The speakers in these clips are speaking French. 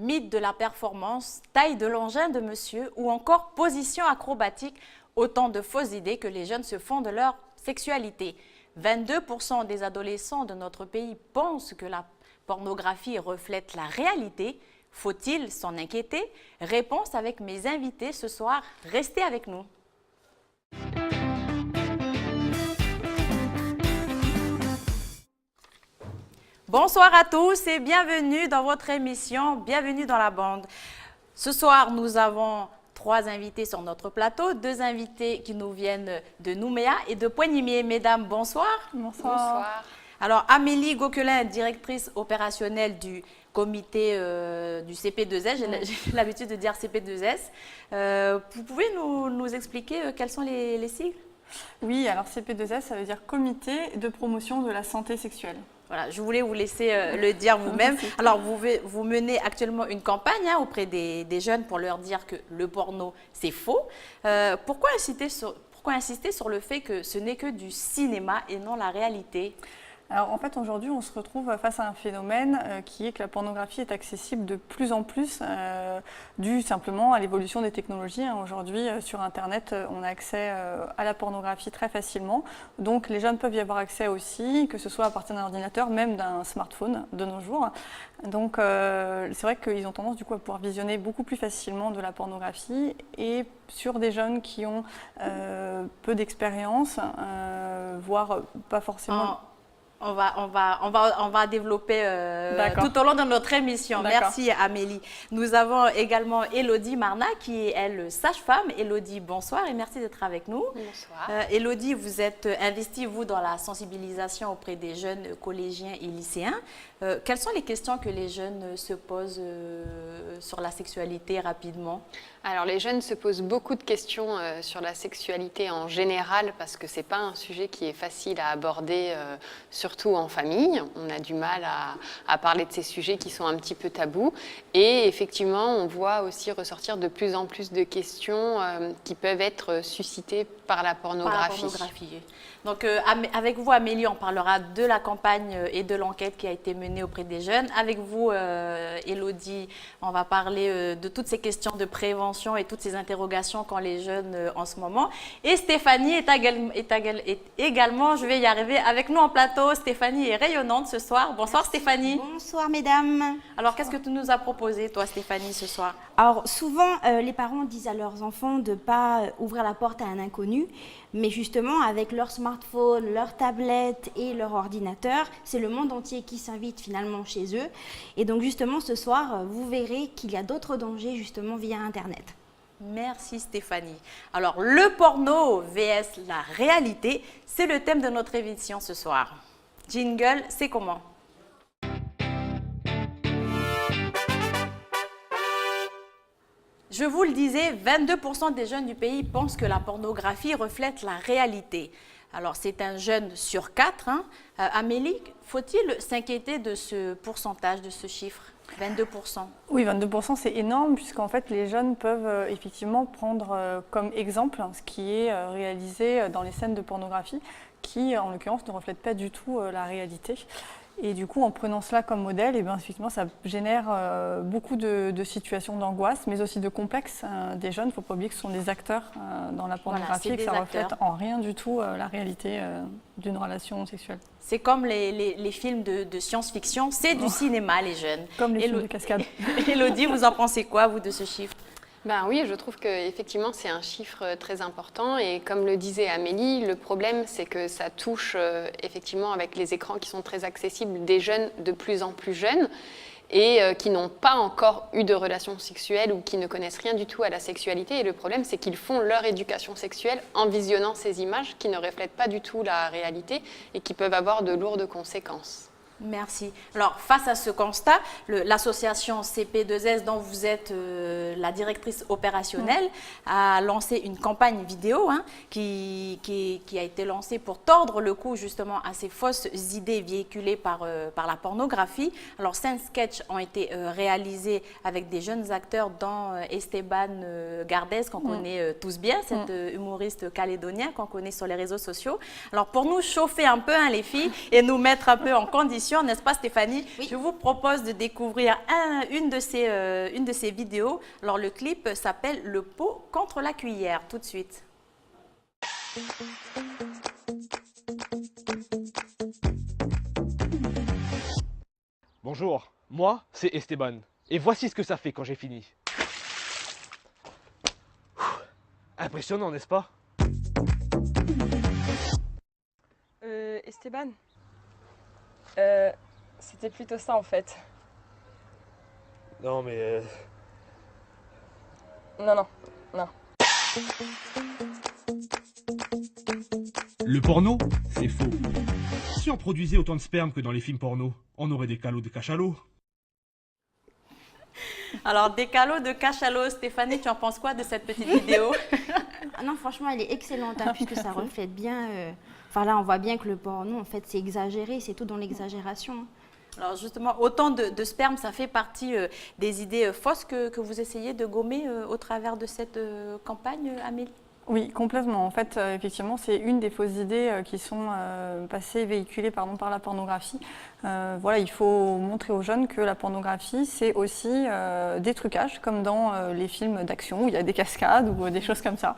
mythe de la performance, taille de l'engin de monsieur ou encore position acrobatique, autant de fausses idées que les jeunes se font de leur sexualité. 22% des adolescents de notre pays pensent que la pornographie reflète la réalité. Faut-il s'en inquiéter? Réponse avec mes invités ce soir. Restez avec nous. Bonsoir à tous et bienvenue dans votre émission, bienvenue dans la bande. Ce soir, nous avons 3 invités sur notre plateau, 2 invités qui nous viennent de Nouméa et de Poignimier. Mesdames, bonsoir. Bonsoir. Bonsoir. Alors, Amélie Gauquelin, directrice opérationnelle du comité du CP2S, j'ai l'habitude de dire CP2S. Vous pouvez nous expliquer quels sont les sigles? Oui, alors CP2S, ça veut dire Comité de promotion de la santé sexuelle. Voilà, je voulais vous laisser le dire vous-même. Alors, vous menez actuellement une campagne auprès des jeunes pour leur dire que le porno, c'est faux. Pourquoi insister sur le fait que ce n'est que du cinéma et non la réalité? Alors en fait aujourd'hui on se retrouve face à un phénomène qui est que la pornographie est accessible de plus en plus dû simplement à l'évolution des technologies. Aujourd'hui sur internet on a accès à la pornographie très facilement, donc les jeunes peuvent y avoir accès aussi, que ce soit à partir d'un ordinateur, même d'un smartphone de nos jours. Donc c'est vrai qu'ils ont tendance du coup à pouvoir visionner beaucoup plus facilement de la pornographie, et sur des jeunes qui ont peu d'expérience, voire pas forcément... On va développer tout au long de notre émission. Merci Amélie. Nous avons également Élodie Marna qui est, elle, sage-femme. Élodie, bonsoir et merci d'être avec nous. Bonsoir. Élodie, vous êtes investie, vous, dans la sensibilisation auprès des jeunes collégiens et lycéens. Quelles sont les questions que les jeunes se posent sur la sexualité rapidement? Alors les jeunes se posent beaucoup de questions sur la sexualité en général parce que ce n'est pas un sujet qui est facile à aborder, surtout en famille. On a du mal à parler de ces sujets qui sont un petit peu tabous. Et effectivement, on voit aussi ressortir de plus en plus de questions qui peuvent être suscitées par la pornographie. Donc avec vous Amélie, on parlera de la campagne et de l'enquête qui a été menée auprès des jeunes. Avec vous Élodie, on va parler de toutes ces questions de prévention et toutes ces interrogations qu'ont les jeunes en ce moment. Et Stéphanie est également, je vais y arriver, avec nous en plateau. Stéphanie est rayonnante ce soir. Bonsoir. Merci. Stéphanie. Bonsoir mesdames. Alors qu'est-ce que tu nous as proposé toi Stéphanie ce soir? Alors souvent les parents disent à leurs enfants de ne pas ouvrir la porte à un inconnu, mais justement avec leur smartphone, leur tablette et leur ordinateur, c'est le monde entier qui s'invite finalement chez eux. Et donc justement ce soir, vous verrez qu'il y a d'autres dangers justement via Internet. Merci Stéphanie. Alors le porno vs la réalité, c'est le thème de notre émission ce soir. Jingle, c'est comment? Je vous le disais, 22% des jeunes du pays pensent que la pornographie reflète la réalité. Alors, c'est un jeune sur 4. Amélie, faut-il s'inquiéter de ce pourcentage, de ce chiffre, 22%? Oui, 22%, c'est énorme, puisqu'en fait, les jeunes peuvent effectivement prendre comme exemple ce qui est réalisé dans les scènes de pornographie, qui, en l'occurrence, ne reflètent pas du tout la réalité. Et du coup, en prenant cela comme modèle, effectivement, ça génère beaucoup de situations d'angoisse, mais aussi de complexes des jeunes. Il ne faut pas oublier que ce sont des acteurs dans la pornographie, et que ça ne reflète en rien du tout la réalité d'une relation sexuelle. C'est comme les films de science-fiction, c'est du cinéma, les jeunes. Comme les films de cascade. Élodie, vous en pensez quoi, vous, de ce chiffre? Ben oui, je trouve qu'effectivement, c'est un chiffre très important. Et comme le disait Amélie, le problème, c'est que ça touche effectivement, avec les écrans qui sont très accessibles, des jeunes de plus en plus jeunes et qui n'ont pas encore eu de relations sexuelles ou qui ne connaissent rien du tout à la sexualité. Et le problème, c'est qu'ils font leur éducation sexuelle en visionnant ces images qui ne reflètent pas du tout la réalité et qui peuvent avoir de lourdes conséquences. Merci. Alors, face à ce constat, l'association CP2S, dont vous êtes la directrice opérationnelle, a lancé une campagne vidéo qui a été lancée pour tordre le cou justement à ces fausses idées véhiculées par la pornographie. Alors, 5 sketchs ont été réalisés avec des jeunes acteurs, dont Esteban Gardez, qu'on connaît tous bien, cet humoriste calédonien qu'on connaît sur les réseaux sociaux. Alors, pour nous chauffer un peu, les filles, et nous mettre un peu en condition, attention, n'est-ce pas Stéphanie? Oui. Je vous propose de découvrir une de ces vidéos. Alors le clip s'appelle « Le pot contre la cuillère », tout de suite. Bonjour, moi c'est Esteban. Et voici ce que ça fait quand j'ai fini. Impressionnant, n'est-ce pas? Esteban, c'était plutôt ça en fait. Non mais... Non. Le porno, c'est faux. Si on produisait autant de sperme que dans les films porno, on aurait des calots de cachalot. Alors, des calots de cachalot, Stéphanie, tu en penses quoi de cette petite vidéo? Ah non, franchement, elle est excellente, hein, puisque ça reflète bien... Enfin là, on voit bien que le porno, en fait, c'est exagéré, c'est tout dans l'exagération. Alors justement, autant de sperme, ça fait partie des idées fausses que vous essayez de gommer au travers de cette campagne, Amélie? Oui, complètement. En fait, effectivement, c'est une des fausses idées qui sont passées, véhiculées par la pornographie. Voilà, il faut montrer aux jeunes que la pornographie, c'est aussi des trucages, comme dans les films d'action où il y a des cascades ou des choses comme ça.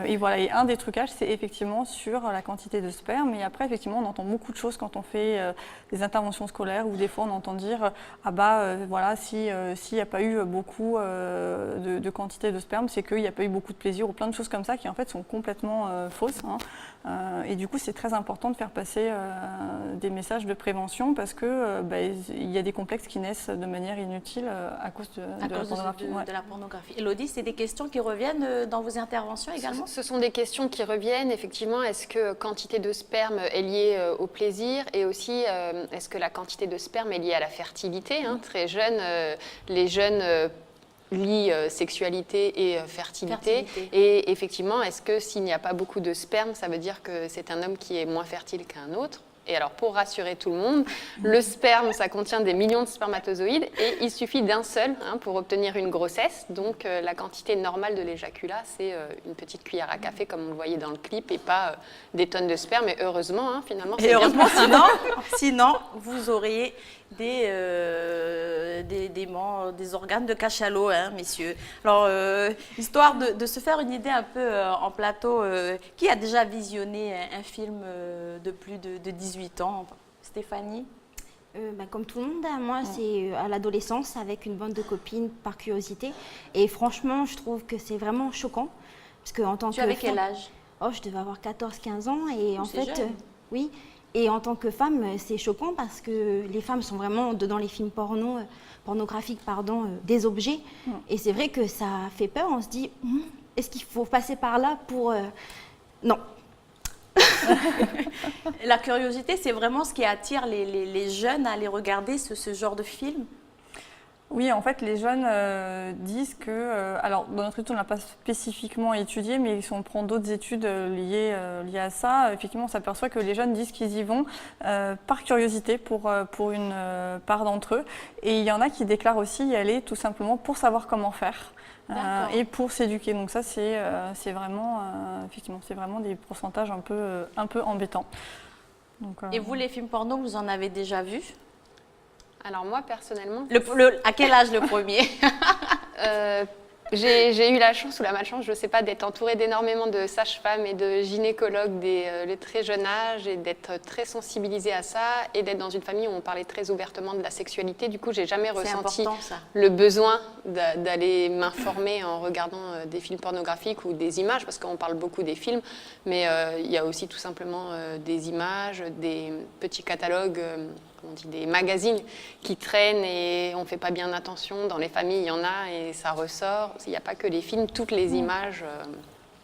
Et voilà, et un des trucages, c'est effectivement sur la quantité de sperme. Et après, effectivement, on entend beaucoup de choses quand on fait des interventions scolaires où des fois on entend dire ah bah voilà, s'il n'y a pas eu beaucoup de quantité de sperme, c'est qu'il n'y a pas eu beaucoup de plaisir ou plein de choses comme ça qui en fait sont complètement fausses. Et du coup, c'est très important de faire passer des messages de prévention parce que il y a des complexes qui naissent de manière inutile à cause de la pornographie. Élodie, c'est des questions qui reviennent dans vos interventions également? Ce sont des questions qui reviennent, effectivement. Est-ce que quantité de sperme est liée au plaisir et aussi est-ce que la quantité de sperme est liée à la fertilité, hein? Très jeune, les jeunes lient sexualité et fertilité. Et effectivement, est-ce que s'il n'y a pas beaucoup de sperme, ça veut dire que c'est un homme qui est moins fertile qu'un autre? Et alors, pour rassurer tout le monde, le sperme, ça contient des millions de spermatozoïdes et il suffit d'un seul pour obtenir une grossesse. Donc, la quantité normale de l'éjaculat, c'est une petite cuillère à café, comme on le voyait dans le clip, et pas des tonnes de sperme. Et heureusement, finalement, c'est bien. Heureusement, sinon, vous auriez des organes de cachalot, hein, messieurs. Alors, histoire de se faire une idée un peu en plateau, qui a déjà visionné un film de plus de 18 ans? Stéphanie? Comme tout le monde, hein, moi, c'est à l'adolescence avec une bande de copines par curiosité. Et franchement, je trouve que c'est vraiment choquant. Parce que, en tant Tu avais quel âge? Oh, je devais avoir 14-15 ans. Et en fait, jeune. Oui. Et en tant que femme, c'est choquant parce que les femmes sont vraiment, dans les films pornographiques, des objets. Et c'est vrai que ça fait peur. On se dit, est-ce qu'il faut passer par là pour... Non. La curiosité, c'est vraiment ce qui attire les jeunes à aller regarder ce genre de film? Oui, en fait, les jeunes disent que... alors, dans notre étude, on ne l'a pas spécifiquement étudié, mais si on prend d'autres études liées à ça, effectivement, on s'aperçoit que les jeunes disent qu'ils y vont par curiosité pour une part d'entre eux. Et il y en a qui déclarent aussi y aller tout simplement pour savoir comment faire. Et pour s'éduquer. Donc ça, c'est vraiment, effectivement, c'est vraiment des pourcentages un peu embêtants. Donc, Et vous, les films porno, vous en avez déjà vu? Alors moi, personnellement... À quel âge le premier? J'ai eu la chance ou la malchance, je ne sais pas, d'être entourée d'énormément de sages-femmes et de gynécologues dès le très jeune âge et d'être très sensibilisée à ça et d'être dans une famille où on parlait très ouvertement de la sexualité. Du coup, j'ai jamais ressenti le besoin d'aller m'informer en regardant des films pornographiques ou des images, parce qu'on parle beaucoup des films, mais il y a aussi tout simplement des images, des petits catalogues, on dit des magazines qui traînent et on ne fait pas bien attention. Dans les familles, il y en a et ça ressort. Il n'y a pas que les films, toutes les images.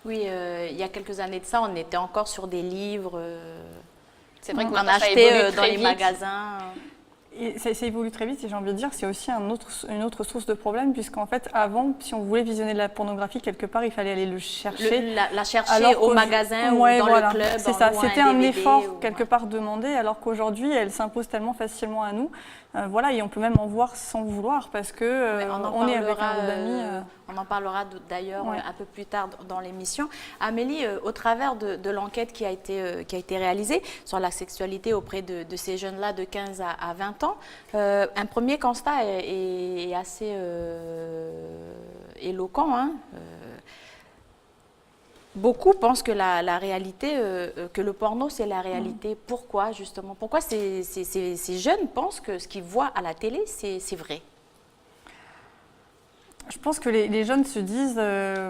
Oui, il y a quelques années de ça, on était encore sur des livres c'est vrai que qu'on maintenant, ça achetait évolue dans très les vite. magasins. Et ça évolue très vite et j'ai envie de dire c'est aussi une autre source de problème puisqu'en fait avant si on voulait visionner de la pornographie quelque part il fallait aller le chercher. La chercher au magasin ou dans le club. C'est ça, c'était un effort quelque ouais. part demandé alors qu'aujourd'hui elle s'impose tellement facilement à nous. Voilà, et on peut même en voir sans vouloir parce que on est avec un groupe d'amis. On en parlera d'ailleurs Ouais. un peu plus tard dans l'émission. Amélie, au travers de l'enquête qui a été réalisée sur la sexualité auprès de ces jeunes-là de 15 à 20 ans, un premier constat est assez éloquent. Hein. Beaucoup pensent que la réalité, que le porno, c'est la réalité. Pourquoi, justement? Pourquoi ces jeunes pensent que ce qu'ils voient à la télé, c'est vrai? Je pense que les jeunes se disent,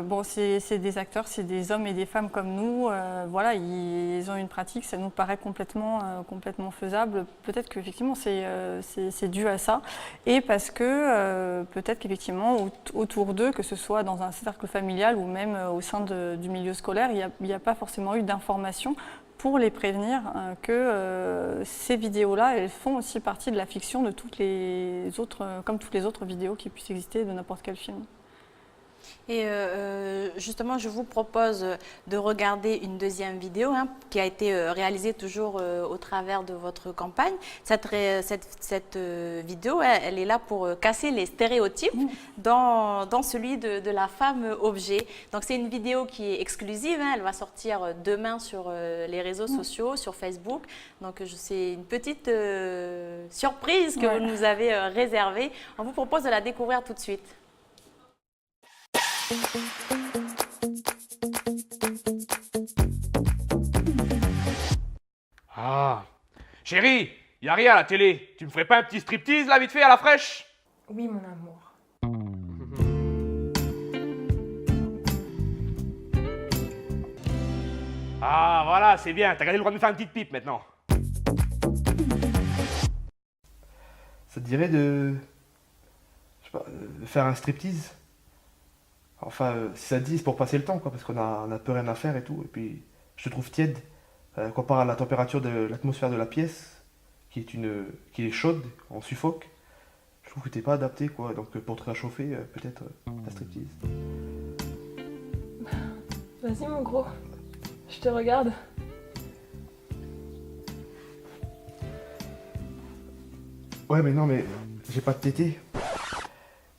bon, c'est des acteurs, c'est des hommes et des femmes comme nous, voilà, ils ont une pratique, ça nous paraît complètement faisable. Peut-être qu'effectivement c'est dû à ça, et parce que peut-être qu'effectivement autour d'eux, que ce soit dans un cercle familial ou même au sein du milieu scolaire, il n'y a pas forcément eu d'informations pour les prévenir que ces vidéos-là, elles font aussi partie de la fiction de toutes les autres, comme toutes les autres vidéos qui puissent exister de n'importe quel film. Et justement, je vous propose de regarder une deuxième vidéo qui a été réalisée toujours au travers de votre campagne. Cette vidéo, elle est là pour casser les stéréotypes dans celui de la femme objet. Donc c'est une vidéo qui est exclusive, elle va sortir demain sur les réseaux sociaux, sur Facebook. Donc c'est une petite surprise que vous nous avez réservée. On vous propose de la découvrir tout de suite. Ah, chérie, y a rien à la télé. Tu me ferais pas un petit striptease là vite fait à la fraîche? Oui, mon amour. Ah voilà, c'est bien. T'as gardé le droit de me faire une petite pipe maintenant. Ça te dirait de, je sais pas, de faire un striptease? Enfin, si ça te dit, c'est pour passer le temps, quoi, parce qu'on a peu rien à faire et tout. Et puis, je te trouve tiède, comparé à la température de l'atmosphère de la pièce, qui est chaude, on suffoque. Je trouve que t'es pas adapté, quoi. Donc, pour te réchauffer, peut-être un striptease. Vas-y, mon gros. Je te regarde. Ouais, mais non, mais j'ai pas de tété.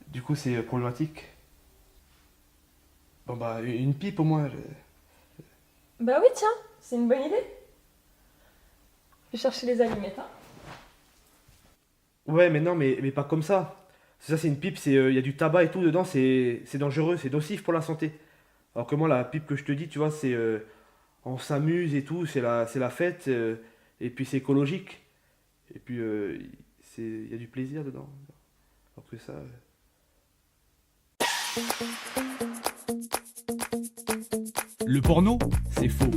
Du coup, c'est problématique. Bon, bah, une pipe au moins. Bah oui, tiens, c'est une bonne idée. Je vais chercher les allumettes, hein. Ouais, mais non, mais pas comme ça. Ça, c'est une pipe, il y a du tabac et tout dedans, c'est dangereux, c'est nocif pour la santé. Alors que moi, la pipe que je te dis, tu vois, c'est on s'amuse et tout, c'est la fête, et puis c'est écologique. Et puis, il y a du plaisir dedans. Alors que ça. Le porno, c'est faux.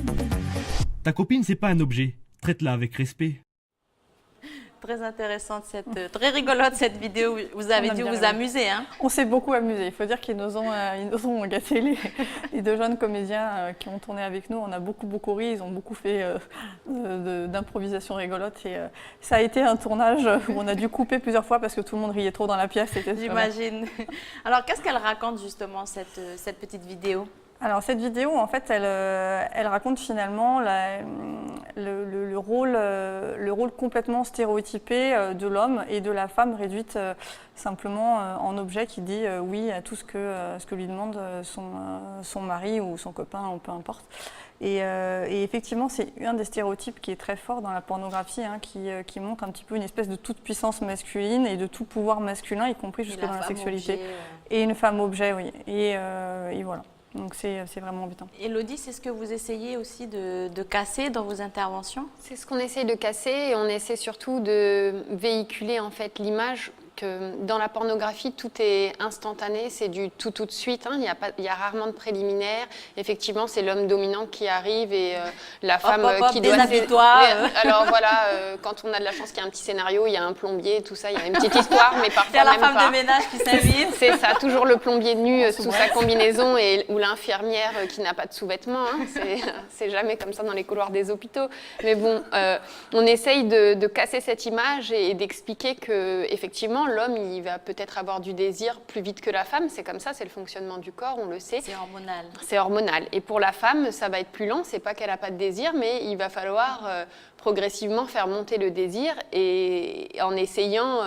Ta copine, c'est pas un objet. Traite-la avec respect. Très intéressante, très rigolote cette vidéo. Vous avez dû vous amuser. Hein. On s'est beaucoup amusé. Il faut dire qu'ils nous ont gâté les deux jeunes comédiens qui ont tourné avec nous. On a beaucoup ri. Ils ont beaucoup fait d'improvisation rigolote. Et ça a été un tournage où on a dû couper plusieurs fois parce que tout le monde riait trop dans la pièce. J'imagine. Alors, qu'est-ce qu'elle raconte justement, cette petite vidéo ? Alors cette vidéo, en fait, elle raconte finalement le rôle complètement stéréotypé de l'homme et de la femme réduite simplement en objet qui dit oui à tout ce que lui demande son mari ou son copain, ou peu importe. Et effectivement, c'est un des stéréotypes qui est très fort dans la pornographie, qui montre un petit peu une espèce de toute puissance masculine et de tout pouvoir masculin, y compris jusque dans la sexualité. Objet, Et une femme objet, oui. Et voilà. Donc c'est vraiment embêtant. Élodie, c'est ce que vous essayez aussi de casser dans vos interventions ? C'est ce qu'on essaie de casser et on essaie surtout de véhiculer en fait l'image que dans la pornographie, tout est instantané, c'est du tout de suite. Hein. Il y a rarement de préliminaires. Effectivement, c'est l'homme dominant qui arrive et la femme qui doit... Déshabille-toi. Alors voilà, quand on a de la chance qu'il y a un petit scénario, il y a un plombier, tout ça, il y a une petite histoire, mais parfois il y a la même femme pas. de ménage qui s'invite. C'est ça, toujours le plombier nu sous sa combinaison ou l'infirmière qui n'a pas de sous-vêtements. Hein. C'est jamais comme ça dans les couloirs des hôpitaux. Mais bon, on essaye de casser cette image et d'expliquer que effectivement, l'homme, il va peut-être avoir du désir plus vite que la femme. C'est comme ça, c'est le fonctionnement du corps, on le sait. C'est hormonal. C'est hormonal. Et pour la femme, ça va être plus lent. C'est pas qu'elle n'a pas de désir, mais il va falloir progressivement faire monter le désir et en essayant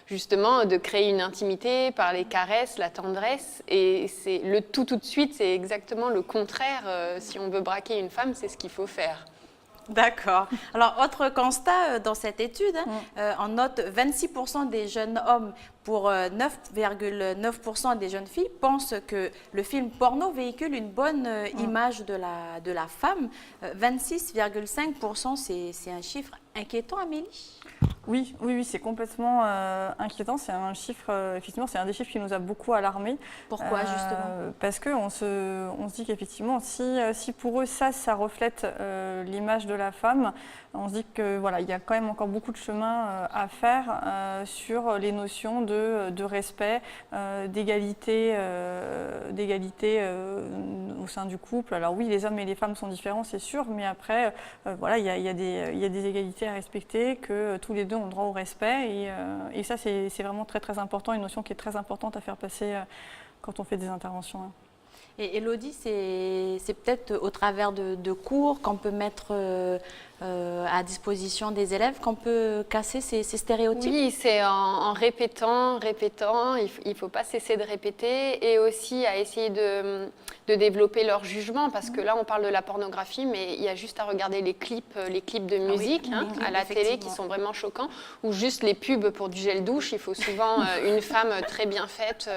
justement de créer une intimité par les caresses, la tendresse. Et c'est le tout de suite, c'est exactement le contraire. Si on veut braquer une femme, c'est ce qu'il faut faire. D'accord. Alors, autre constat dans cette étude, on note 26% des jeunes hommes pour 9,9% des jeunes filles pensent que le film porno véhicule une bonne image de la femme. 26,5%, c'est un chiffre inquiétant, Amélie? Oui, c'est complètement inquiétant. C'est un chiffre, effectivement, c'est un des chiffres qui nous a beaucoup alarmés. Pourquoi, justement? Parce qu'on se dit qu'effectivement, si pour eux, ça reflète l'image de la femme, on se dit que voilà, il y a quand même encore beaucoup de chemin à faire sur les notions de respect, d'égalité au sein du couple. Alors oui, les hommes et les femmes sont différents, c'est sûr, mais après, voilà, il y a des égalités à respecter, que tous les deux ont droit au respect, et ça, c'est vraiment très très important, une notion qui est très importante à faire passer quand on fait des interventions. Hein. Et Elodie, c'est peut-être au travers de cours qu'on peut mettre à disposition des élèves, qu'on peut casser ces stéréotypes? Oui, c'est en répétant. Il ne faut pas cesser de répéter et aussi à essayer de développer leur jugement parce que là, on parle de la pornographie, mais il y a juste à regarder les clips de musique à la télé qui sont vraiment choquants ou juste les pubs pour du gel douche. Il faut souvent une femme très bien faite,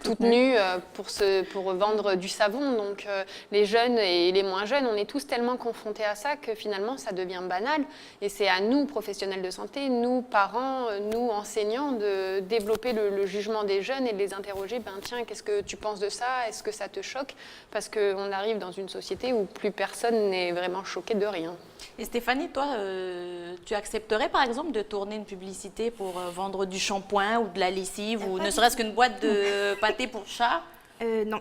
toute nue pour vendre du savon. Donc les jeunes et les moins jeunes, on est tous tellement confrontés à ça que finalement, ça devient banal. Et c'est à nous, professionnels de santé, nous, parents, nous, enseignants, de développer le jugement des jeunes et de les interroger. Tiens, qu'est-ce que tu penses de ça? Est-ce que ça te choque? Parce qu'on arrive dans une société où plus personne n'est vraiment choqué de rien. Et Stéphanie, toi, tu accepterais par exemple de tourner une publicité pour vendre du shampoing ou de la lessive ou ne serait-ce qu'une boîte de pâté pour chat? Non.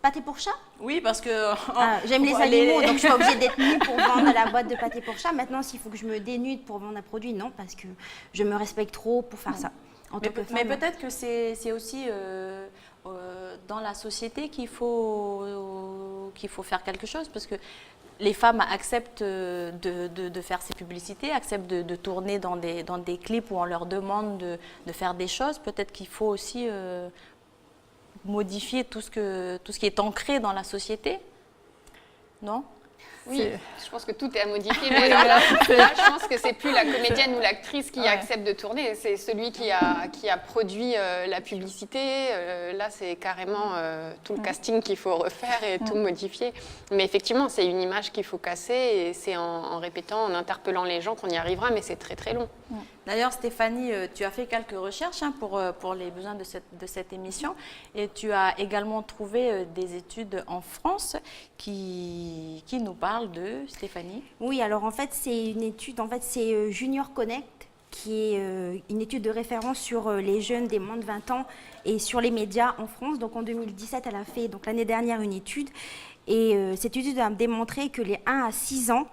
Pâté pour chat? Oui, parce que... j'aime les animaux, donc je suis pas obligée d'être nue pour vendre la boîte de pâté pour chat. Maintenant, s'il faut que je me dénude pour vendre un produit, non, parce que je me respecte trop pour faire ça. Mais peut-être que c'est aussi dans la société qu'il faut faire quelque chose, parce que les femmes acceptent de faire ces publicités, acceptent de tourner dans des clips où on leur demande de faire des choses. Peut-être qu'il faut aussi modifier tout ce qui est ancré dans la société, non? Oui, je pense que tout est à modifier, mais alors là, je pense que c'est plus la comédienne ou l'actrice qui accepte de tourner, c'est celui qui a produit la publicité. Là, c'est carrément tout le casting qu'il faut refaire et tout modifier. Mais effectivement, c'est une image qu'il faut casser et c'est en répétant, en interpellant les gens qu'on y arrivera, mais c'est très très long. D'ailleurs, Stéphanie, tu as fait quelques recherches pour les besoins de cette émission et tu as également trouvé des études en France qui nous parlent de Stéphanie. Oui, alors en fait, c'est une étude, c'est Junior Connect, qui est une étude de référence sur les jeunes des moins de 20 ans et sur les médias en France. Donc en 2017, elle a fait l'année dernière une étude. Et cette étude a démontré que les 1 à 6 ans,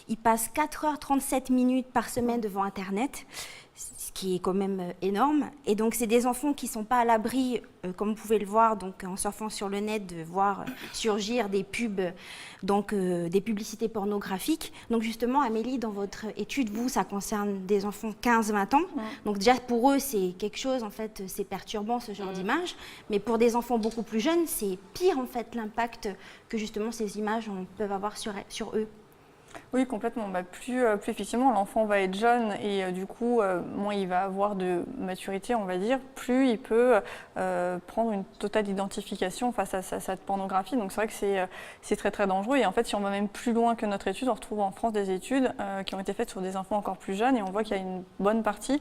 ils passent 4h37 minutes par semaine devant Internet, ce qui est quand même énorme. Et donc, c'est des enfants qui ne sont pas à l'abri, comme vous pouvez le voir, donc, en surfant sur le net, de voir surgir des pubs, donc des publicités pornographiques. Donc, justement, Amélie, dans votre étude, vous, ça concerne des enfants 15-20 ans. Donc, déjà, pour eux, c'est quelque chose, en fait, c'est perturbant, ce genre d'image. Mais pour des enfants beaucoup plus jeunes, c'est pire, en fait, l'impact que justement ces images peuvent avoir sur eux. Oui, complètement. Plus effectivement l'enfant va être jeune et du coup, moins il va avoir de maturité, on va dire, plus il peut prendre une totale identification face à cette pornographie. Donc c'est vrai que c'est très très dangereux. Et en fait, si on va même plus loin que notre étude, on retrouve en France des études qui ont été faites sur des enfants encore plus jeunes et on voit qu'il y a une bonne partie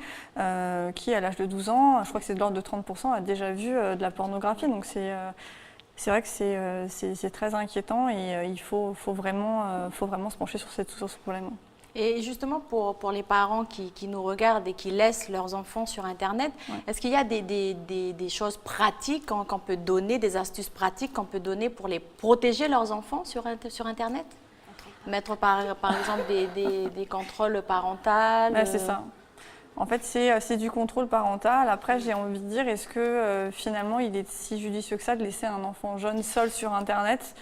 qui, à l'âge de 12 ans, je crois que c'est de l'ordre de 30%, a déjà vu de la pornographie. Donc c'est vrai que c'est très inquiétant et il faut vraiment se pencher sur ce problème. Et justement, pour les parents qui nous regardent et qui laissent leurs enfants sur Internet, est-ce qu'il y a des choses pratiques qu'on peut donner, des astuces pratiques qu'on peut donner pour les protéger leurs enfants sur Internet? Mettre par exemple des contrôles parentaux? C'est ça. En fait, c'est du contrôle parental. Après, j'ai envie de dire, est-ce que finalement, il est si judicieux que ça de laisser un enfant jeune seul sur Internet?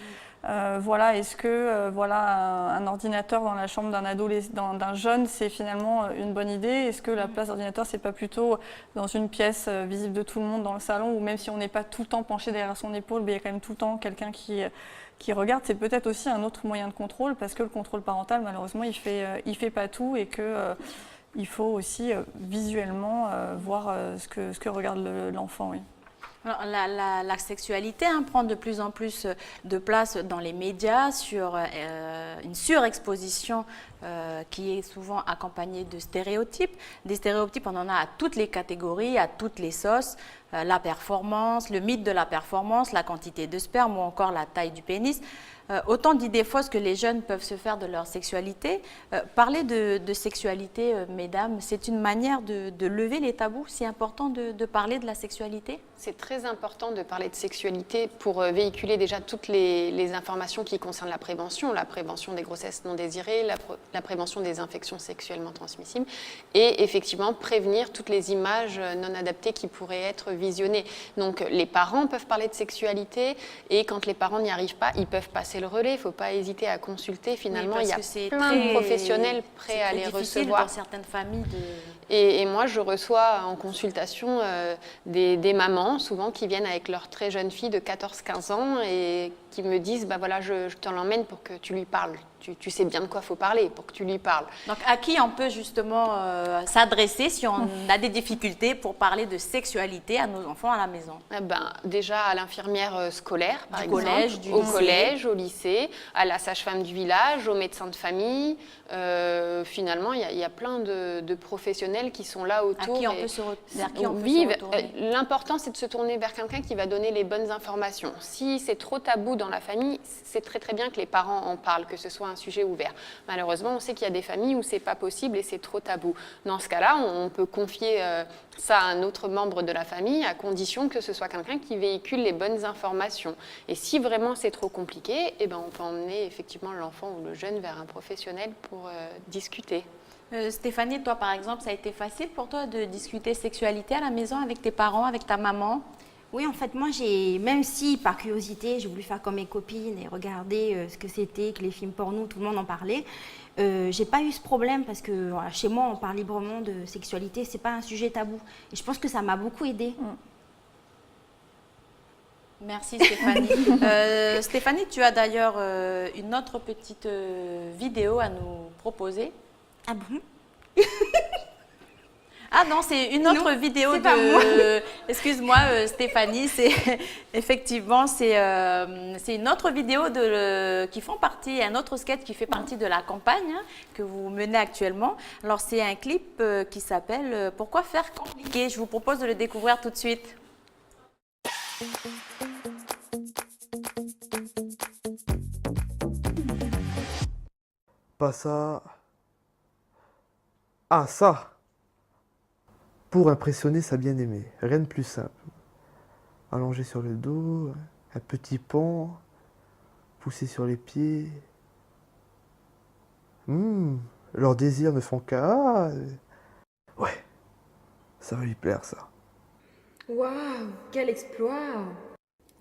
Est-ce que un ordinateur dans la chambre d'un jeune, c'est finalement une bonne idée? Est-ce que la place d'ordinateur, c'est pas plutôt dans une pièce visible de tout le monde dans le salon, ou même si on n'est pas tout le temps penché derrière son épaule, il y a quand même tout le temps quelqu'un qui regarde? C'est peut-être aussi un autre moyen de contrôle, parce que le contrôle parental, malheureusement, il fait pas tout et que il faut aussi visuellement voir ce que regarde l'enfant. Oui. Alors, la sexualité prend de plus en plus de place dans les médias sur une surexposition qui est souvent accompagnée de stéréotypes. Des stéréotypes, on en a à toutes les catégories, à toutes les sauces. La performance, le mythe de la performance, la quantité de sperme ou encore la taille du pénis. Autant d'idées fausses que les jeunes peuvent se faire de leur sexualité. Parler de sexualité, mesdames, c'est une manière de lever les tabous. C'est important de parler de la sexualité? C'est très important de parler de sexualité pour véhiculer déjà toutes les informations qui concernent la prévention des grossesses non désirées, la prévention des infections sexuellement transmissibles et effectivement prévenir toutes les images non adaptées qui pourraient être visionnées. Donc les parents peuvent parler de sexualité et quand les parents n'y arrivent pas, ils peuvent passer le relais. Il ne faut pas hésiter à consulter. Finalement, il y a plein de professionnels prêts à les recevoir. Dans certaines familles Et moi, je reçois en consultation des mamans, souvent, qui viennent avec leur très jeune fille de 14-15 ans et qui me disent, je te l'emmène pour que tu lui parles. Tu sais bien de quoi il faut parler pour que tu lui parles. Donc, à qui on peut justement s'adresser si on a des difficultés pour parler de sexualité à nos enfants à la maison? Déjà à l'infirmière scolaire, par exemple, au collège, au lycée, à la sage-femme du village, au médecin de famille. Finalement, il y a plein de professionnels qui sont là autour. À qui on peut se retourner? L'important, c'est de se tourner vers quelqu'un qui va donner les bonnes informations. Si c'est trop tabou dans la famille, c'est très très bien que les parents en parlent, que ce soit un sujet ouvert. Malheureusement, on sait qu'il y a des familles où c'est pas possible et c'est trop tabou. Dans ce cas-là, on peut confier ça à un autre membre de la famille à condition que ce soit quelqu'un qui véhicule les bonnes informations. Et si vraiment c'est trop compliqué, on peut emmener effectivement l'enfant ou le jeune vers un professionnel pour discuter. Stéphanie, toi par exemple, ça a été facile pour toi de discuter sexualité à la maison avec tes parents, avec ta maman? Oui, en fait, moi, même si par curiosité, j'ai voulu faire comme mes copines et regarder ce que c'était, que les films porno, tout le monde en parlait, j'ai pas eu ce problème parce que chez moi, on parle librement de sexualité, c'est pas un sujet tabou. Et je pense que ça m'a beaucoup aidée. Merci Stéphanie. Stéphanie, tu as d'ailleurs une autre petite vidéo à nous proposer. Ah bon? Ah non, c'est une autre vidéo de... Excuse-moi Stéphanie, c'est effectivement c'est une autre vidéo qui font partie, un autre sketch qui fait partie de la campagne que vous menez actuellement. Alors c'est un clip qui s'appelle Pourquoi faire compliqué? Je vous propose de le découvrir tout de suite. Pas ça. Ah, ça! Pour impressionner sa bien-aimée. Rien de plus simple. Allongé sur le dos, un petit pont, poussé sur les pieds. Leurs désirs ne font qu'un. Ouais, ça va lui plaire, ça. Waouh, quel exploit!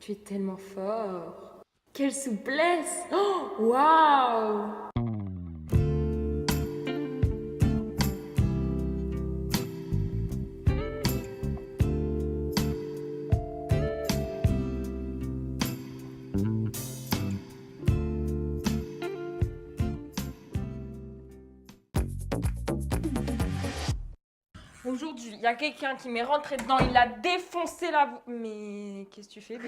Tu es tellement fort! Quelle souplesse! Oh, waouh! Aujourd'hui, il y a quelqu'un qui m'est rentré dedans, il a défoncé la... Mais qu'est-ce que tu fais?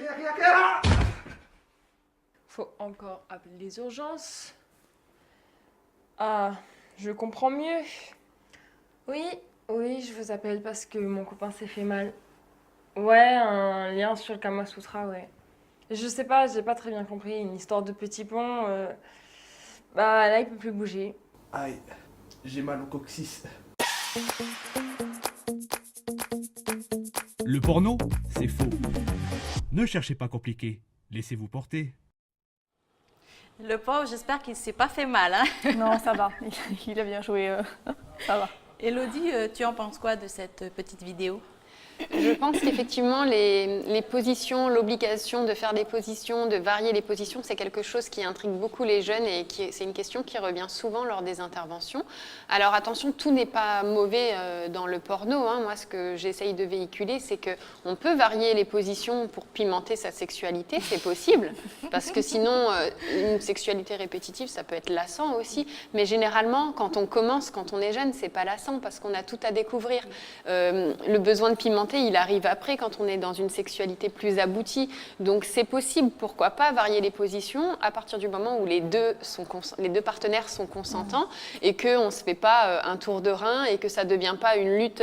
Faut encore appeler les urgences. Ah, je comprends mieux. Oui, je vous appelle parce que mon copain s'est fait mal. Ouais, un lien sur le Kama Sutra, ouais. Je sais pas, j'ai pas très bien compris, une histoire de petit pont. Bah là, il peut plus bouger. Aïe, j'ai mal au coccyx. Le porno, c'est faux. Ne cherchez pas compliqué, laissez-vous porter. Le pauvre, j'espère qu'il ne s'est pas fait mal. Hein. Non, ça va. Il a bien joué. Ça va. Élodie, tu en penses quoi de cette petite vidéo? Je pense qu'effectivement, les positions, l'obligation de faire des positions, de varier les positions, c'est quelque chose qui intrigue beaucoup les jeunes et c'est une question qui revient souvent lors des interventions. Alors attention, tout n'est pas mauvais dans le porno. Hein. Moi, ce que j'essaye de véhiculer, c'est qu'on peut varier les positions pour pimenter sa sexualité, c'est possible. Parce que sinon, une sexualité répétitive, ça peut être lassant aussi. Mais généralement, quand on commence, quand on est jeune, c'est pas lassant parce qu'on a tout à découvrir. Le besoin de pimenter, il arrive après quand on est dans une sexualité plus aboutie. Donc c'est possible, pourquoi pas varier les positions à partir du moment où les deux partenaires sont consentants et qu'on ne se fait pas un tour de rein et que ça ne devient pas une lutte,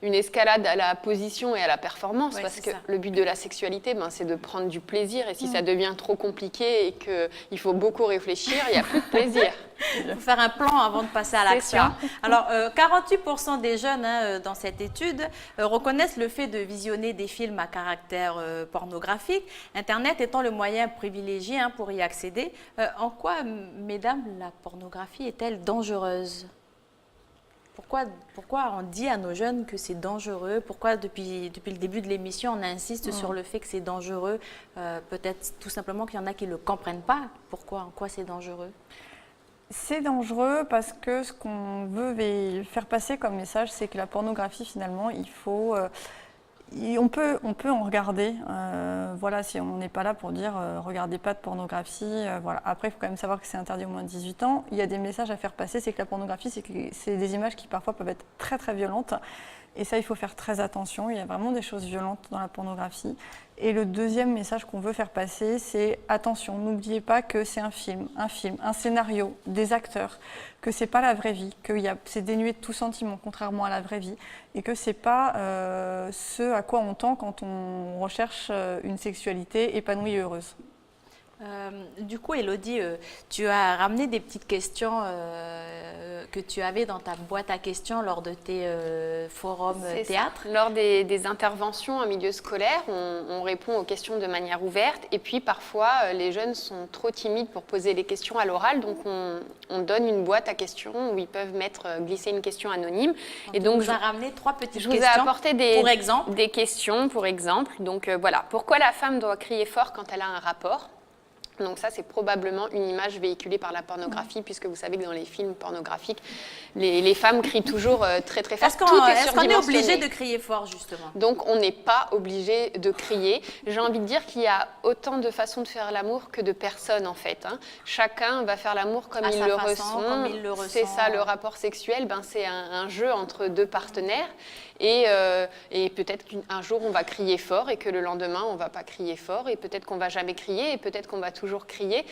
une escalade à la position et à la performance. Parce que le but de la sexualité, c'est de prendre du plaisir et si ça devient trop compliqué et qu'il faut beaucoup réfléchir, il n'y a plus de plaisir. Il faut faire un plan avant de passer à l'action. Alors, 48% des jeunes dans cette étude reconnaissent le fait de visionner des films à caractère pornographique, Internet étant le moyen privilégié pour y accéder. En quoi, mesdames, la pornographie est-elle dangereuse? Pourquoi on dit à nos jeunes que c'est dangereux? Pourquoi depuis le début de l'émission, on insiste sur le fait que c'est dangereux? Peut-être tout simplement qu'il y en a qui ne le comprennent pas. Pourquoi? En quoi c'est dangereux? C'est dangereux parce que ce qu'on veut faire passer comme message, c'est que la pornographie, finalement, on peut en regarder. Voilà, si on n'est pas là pour dire regardez pas de pornographie. Voilà. Après, il faut quand même savoir que c'est interdit au moins de 18 ans. Il y a des messages à faire passer, c'est que la pornographie, c'est des images qui parfois peuvent être très très violentes. Et ça, il faut faire très attention. Il y a vraiment des choses violentes dans la pornographie. Et le deuxième message qu'on veut faire passer, c'est attention, n'oubliez pas que c'est un film, un scénario, des acteurs, que c'est pas la vraie vie, que c'est dénué de tout sentiment, contrairement à la vraie vie, et que c'est pas ce à quoi on tend quand on recherche une sexualité épanouie et heureuse. Du coup, Élodie, tu as ramené des petites questions que tu avais dans ta boîte à questions lors de tes forums théâtre. Lors des interventions en milieu scolaire, on répond aux questions de manière ouverte et puis parfois les jeunes sont trop timides pour poser les questions à l'oral, donc on donne une boîte à questions où ils peuvent glisser une question anonyme. Et donc, je vous ai ramené 3 petites questions. Je vous ai apporté des questions, pour exemple. Donc voilà, pourquoi la femme doit crier fort quand elle a un rapport ? Donc ça, c'est probablement une image véhiculée par la pornographie, puisque vous savez que dans les films pornographiques, les femmes crient toujours très très fort. Est-ce qu'on est obligé de crier fort, justement? Donc on n'est pas obligé de crier. J'ai envie de dire qu'il y a autant de façons de faire l'amour que de personnes, en fait. Chacun va faire l'amour comme il le ressent. C'est ça, le rapport sexuel, c'est un jeu entre deux partenaires. Et peut-être qu'un jour on va crier fort et que le lendemain on ne va pas crier fort et peut-être qu'on ne va jamais crier et peut-être qu'on va toujours crier.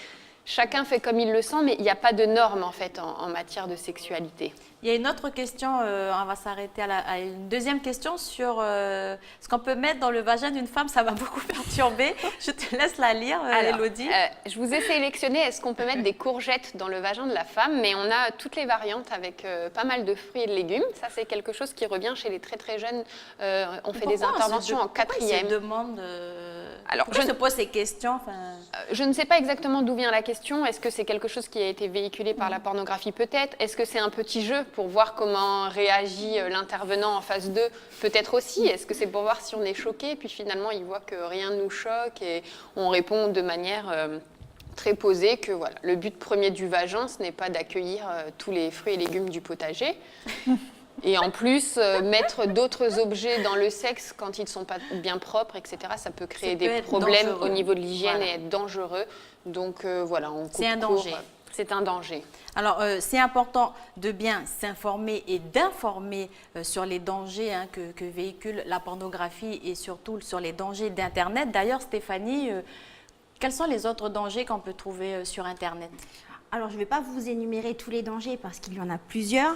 Chacun fait comme il le sent, mais il n'y a pas de normes en fait en matière de sexualité. Il y a une autre question, on va s'arrêter à une deuxième question sur ce qu'on peut mettre dans le vagin d'une femme. Ça m'a beaucoup perturbée. Je te laisse la lire, Élodie. Je vous ai sélectionné, est-ce qu'on peut mettre des courgettes dans le vagin de la femme? Mais on a toutes les variantes avec pas mal de fruits et de légumes. Ça, c'est quelque chose qui revient chez les très très jeunes. On fait des interventions en 4e. Pourquoi ils se demandent pourquoi se posent ces questions? Je ne sais pas exactement d'où vient la question. Est-ce que c'est quelque chose qui a été véhiculé par la pornographie? Peut-être. Est-ce que c'est un petit jeu pour voir comment réagit l'intervenant en face d'eux? Peut-être aussi. Est-ce que c'est pour voir si on est choqué? Puis finalement, ils voient que rien ne nous choque et on répond de manière très posée que voilà, le but premier du vagin, ce n'est pas d'accueillir tous les fruits et légumes du potager. Et en plus, mettre d'autres objets dans le sexe quand ils ne sont pas bien propres, etc., ça peut créer des problèmes au niveau de l'hygiène et être dangereux. Donc voilà, on coupe c'est un danger. C'est un danger. Alors, c'est important de bien s'informer et d'informer sur les dangers que véhicule la pornographie et surtout sur les dangers d'Internet. D'ailleurs, Stéphanie, quels sont les autres dangers qu'on peut trouver sur Internet? Alors, je ne vais pas vous énumérer tous les dangers parce qu'il y en a plusieurs.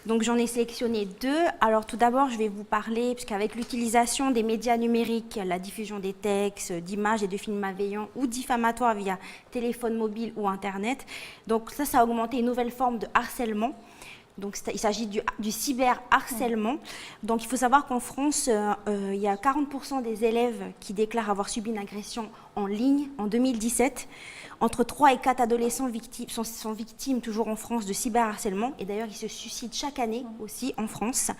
Donc, j'en ai sélectionné 2. Alors, tout d'abord, je vais vous parler, puisqu'avec l'utilisation des médias numériques, la diffusion des textes, d'images et de films malveillants ou diffamatoires via téléphone mobile ou Internet, donc ça a augmenté une nouvelle forme de harcèlement. Donc, il s'agit du cyberharcèlement. Donc, il faut savoir qu'en France, il y a 40% des élèves qui déclarent avoir subi une agression en ligne en 2017. Entre 3 et 4 adolescents sont victimes toujours en France de cyberharcèlement. Et d'ailleurs, ils se suicident chaque année aussi en France.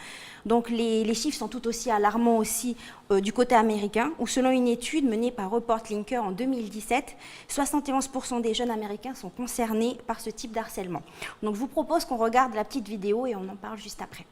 Donc, les chiffres sont tout aussi alarmants aussi du côté américain, où selon une étude menée par Report Linker en 2017, 71% des jeunes américains sont concernés par ce type d'harcèlement. Donc, je vous propose qu'on regarde la petite vidéo et on en parle juste après.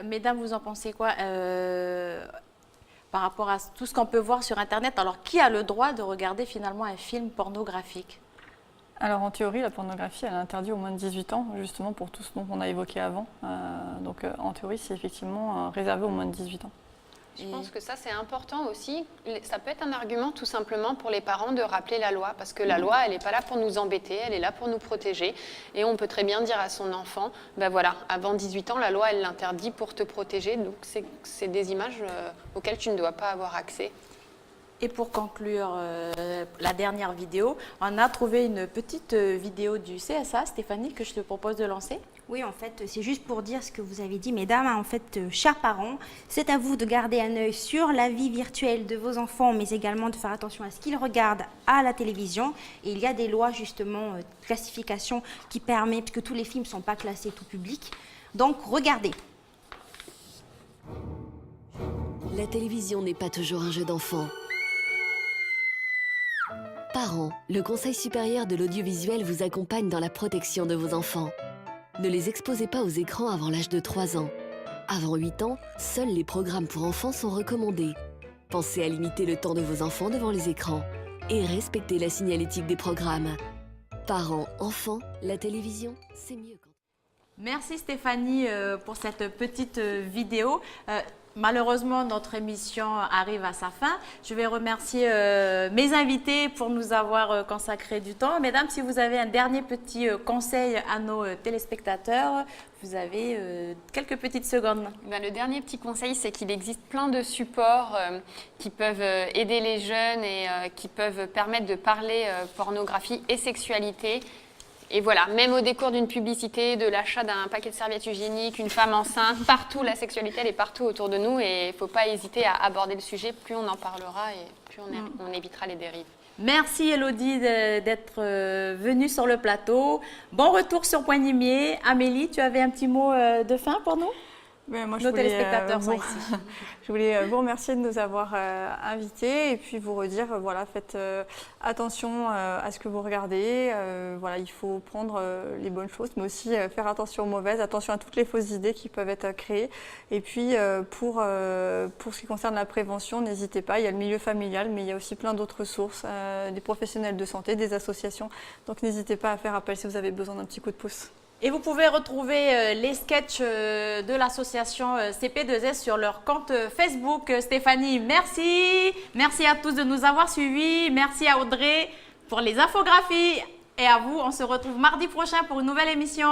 Mesdames, vous en pensez quoi par rapport à tout ce qu'on peut voir sur Internet? Alors, qui a le droit de regarder finalement un film pornographique? Alors en théorie, la pornographie, elle est interdite aux moins de 18 ans, justement pour tout ce dont on a évoqué avant. Donc en théorie, c'est effectivement réservé aux moins de 18 ans. Je pense que ça, c'est important aussi. Ça peut être un argument tout simplement pour les parents de rappeler la loi, parce que la loi, elle n'est pas là pour nous embêter, elle est là pour nous protéger. Et on peut très bien dire à son enfant, ben voilà, avant 18 ans, la loi, elle l'interdit pour te protéger. Donc c'est des images auxquelles tu ne dois pas avoir accès. Et pour conclure la dernière vidéo, on a trouvé une petite vidéo du CSA, Stéphanie, que je te propose de lancer. Oui, en fait, c'est juste pour dire ce que vous avez dit, mesdames. En fait, chers parents, c'est à vous de garder un œil sur la vie virtuelle de vos enfants, mais également de faire attention à ce qu'ils regardent à la télévision. Et il y a des lois, justement, de classification qui permettent que tous les films ne sont pas classés tout public. Donc, regardez. La télévision n'est pas toujours un jeu d'enfant. Parents, le Conseil supérieur de l'audiovisuel vous accompagne dans la protection de vos enfants. Ne les exposez pas aux écrans avant l'âge de 3 ans. Avant 8 ans, seuls les programmes pour enfants sont recommandés. Pensez à limiter le temps de vos enfants devant les écrans et respectez la signalétique des programmes. Parents, enfants, la télévision, c'est mieux. Merci Stéphanie pour cette petite vidéo. Malheureusement, notre émission arrive à sa fin. Je vais remercier mes invités pour nous avoir consacré du temps. Mesdames, si vous avez un dernier petit conseil à nos téléspectateurs, vous avez quelques petites secondes. Ben, le dernier petit conseil, c'est qu'il existe plein de supports qui peuvent aider les jeunes et qui peuvent permettre de parler pornographie et sexualité. Et voilà, même au décours d'une publicité, de l'achat d'un paquet de serviettes hygiéniques, une femme enceinte, partout, la sexualité, elle est partout autour de nous et il ne faut pas hésiter à aborder le sujet. Plus on en parlera et plus on évitera les dérives. Merci Elodie d'être venue sur le plateau. Bon retour sur Poignimier. Amélie, tu avais un petit mot de fin pour nous? Moi, Nos téléspectateurs sont ici. Je voulais vous remercier de nous avoir invités et puis vous redire, voilà, faites attention à ce que vous regardez. Voilà, il faut prendre les bonnes choses, mais aussi faire attention aux mauvaises, attention à toutes les fausses idées qui peuvent être créées. Et puis, pour ce qui concerne la prévention, n'hésitez pas, il y a le milieu familial, mais il y a aussi plein d'autres sources, des professionnels de santé, des associations. Donc, n'hésitez pas à faire appel si vous avez besoin d'un petit coup de pouce. Et vous pouvez retrouver les sketchs de l'association CP2S sur leur compte Facebook. Stéphanie, merci. Merci à tous de nous avoir suivis. Merci à Audrey pour les infographies. Et à vous, on se retrouve mardi prochain pour une nouvelle émission.